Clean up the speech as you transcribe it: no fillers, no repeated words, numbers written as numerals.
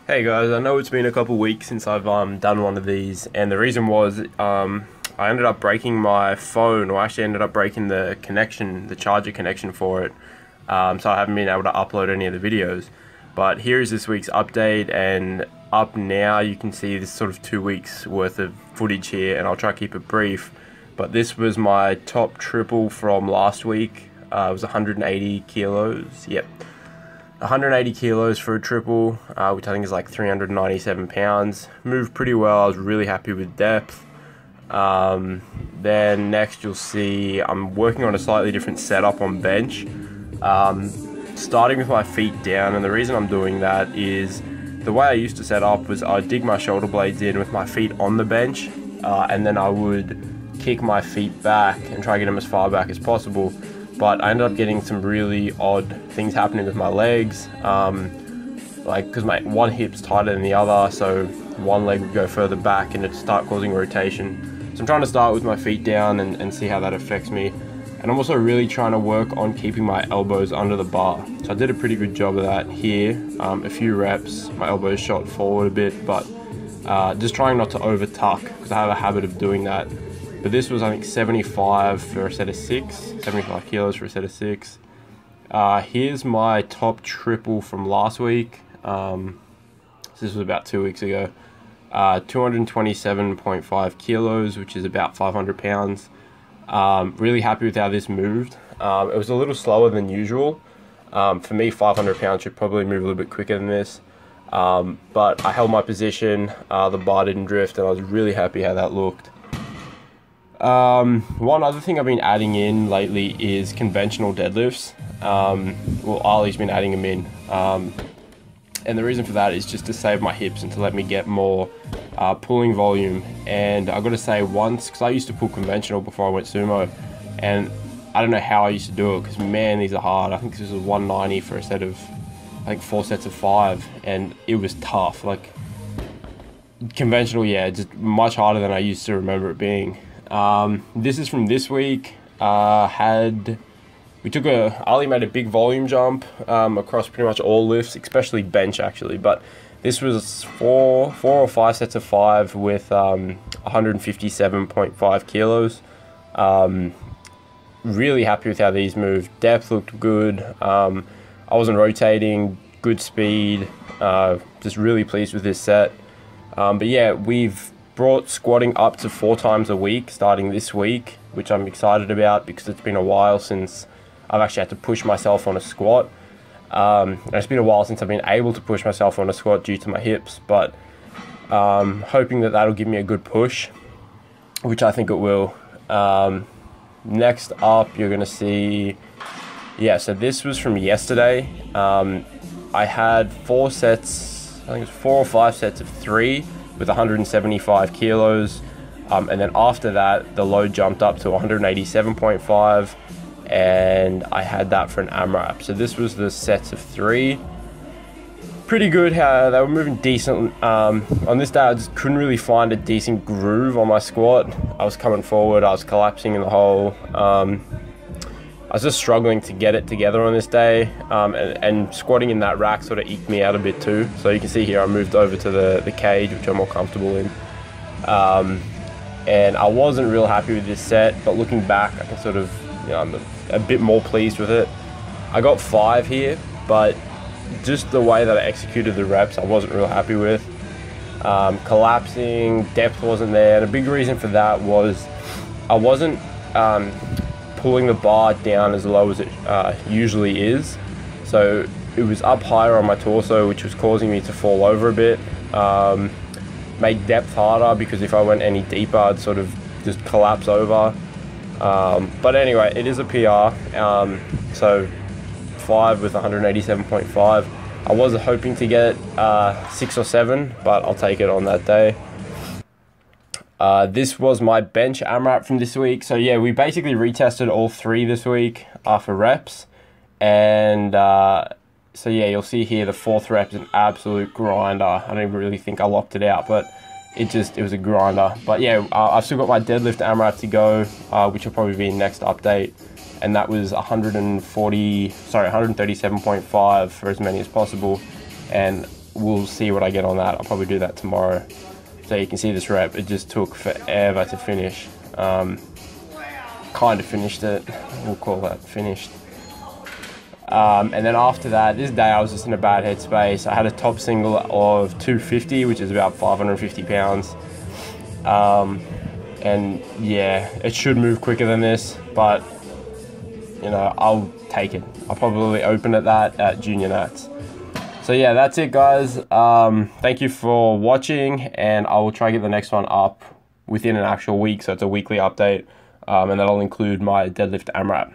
Hey guys, I know it's been a couple weeks since I've done one of these, and the reason was I ended up breaking my phone, or actually ended up breaking the connection, the charger connection for it. So I haven't been able to upload any of the videos. But here is this week's update, and up now you can see this sort of 2 weeks worth of footage here, and I'll try to keep it brief. But this was my top triple from last week. It was 180 kilos. Yep. 180 kilos for a triple, which I think is like 397 pounds. Moved pretty well. I was really happy with depth. Then next you'll see I'm working on a slightly different setup on bench. Starting with my feet down, and the reason I'm doing that is the way I used to set up was I'd dig my shoulder blades in with my feet on the bench, and then I would kick my feet back and try to get them as far back as possible. But I ended up getting some really odd things happening with my legs, like because my one hip's tighter than the other, so one leg would go further back and it'd start causing rotation. So I'm trying to start with my feet down and see how that affects me. And I'm also really trying to work on keeping my elbows under the bar. So I did a pretty good job of that here. A few reps, my elbows shot forward a bit, but just trying not to over tuck, because I have a habit of doing that. But this was, I think, 75 for a set of 6, 75 kilos for a set of 6. Here's my top triple from last week. This was about 2 weeks ago. 227.5 kilos, which is about 500 pounds. Really happy with how this moved. It was a little slower than usual. For me, 500 pounds should probably move a little bit quicker than this. But I held my position, the bar didn't drift, and I was really happy how that looked. One other thing I've been adding in lately is conventional deadlifts. Well, Ali's been adding them in, and the reason for that is just to save my hips and to let me get more pulling volume. And I gotta say, once, because I used to pull conventional before I went sumo, and I don't know how I used to do it, because man, these are hard. I think this was 190 for a set of, I think 4 sets of 5, and it was tough. Like conventional, yeah, just much harder than I used to remember it being. This is from this week. Ali made a big volume jump across pretty much all lifts, especially bench actually, but this was four or 5 sets of 5 with 157.5 kilos. Really happy with how these moved. Depth looked good. I wasn't rotating, good speed. Just really pleased with this set. But yeah, we've brought squatting up to 4 times a week starting this week, which I'm excited about because it's been a while since I've actually had to push myself on a squat. And it's been a while since I've been able to push myself on a squat due to my hips, but hoping that that'll give me a good push, which I think it will. Next up, you're gonna see, yeah, so this was from yesterday. I had 4 sets, I think it was 4 or 5 sets of 3 with 175 kilos, and then after that the load jumped up to 187.5, and I had that for an AMRAP. So this was the sets of 3. Pretty good how they were moving decent. On this day I just couldn't really find a decent groove on my squat. I was coming forward, I was collapsing in the hole. I was just struggling to get it together on this day, and squatting in that rack sort of eked me out a bit too. So you can see here I moved over to the cage, which I'm more comfortable in. And I wasn't real happy with this set, but looking back I can sort of, you know, I'm a bit more pleased with it. I got 5 here, but just the way that I executed the reps I wasn't real happy with. Collapsing, depth wasn't there, and a big reason for that was I wasn't pulling the bar down as low as it usually is. So it was up higher on my torso, which was causing me to fall over a bit. Made depth harder, because if I went any deeper I'd sort of just collapse over. But anyway, it is a PR. So 5 with 187.5. I was hoping to get 6 or 7, but I'll take it on that day. This was my bench AMRAP from this week. So yeah, we basically retested all 3 this week for reps. And so yeah, you'll see here the 4th rep is an absolute grinder. I don't even really think I locked it out, but it was a grinder. But yeah, I've still got my deadlift AMRAP to go, which will probably be next update. And that was 137.5 for as many as possible. And we'll see what I get on that. I'll probably do that tomorrow. So you can see this rep, it just took forever to finish. Kind of finished it, we'll call that finished. And then after that, this day I was just in a bad headspace. I had a top single of 250, which is about 550 pounds. And yeah, it should move quicker than this, but you know, I'll take it. I'll probably open at that at junior nats. So yeah, that's it guys. Thank you for watching, and I will try to get the next one up within an actual week, so it's a weekly update, and that'll include my deadlift AMRAP.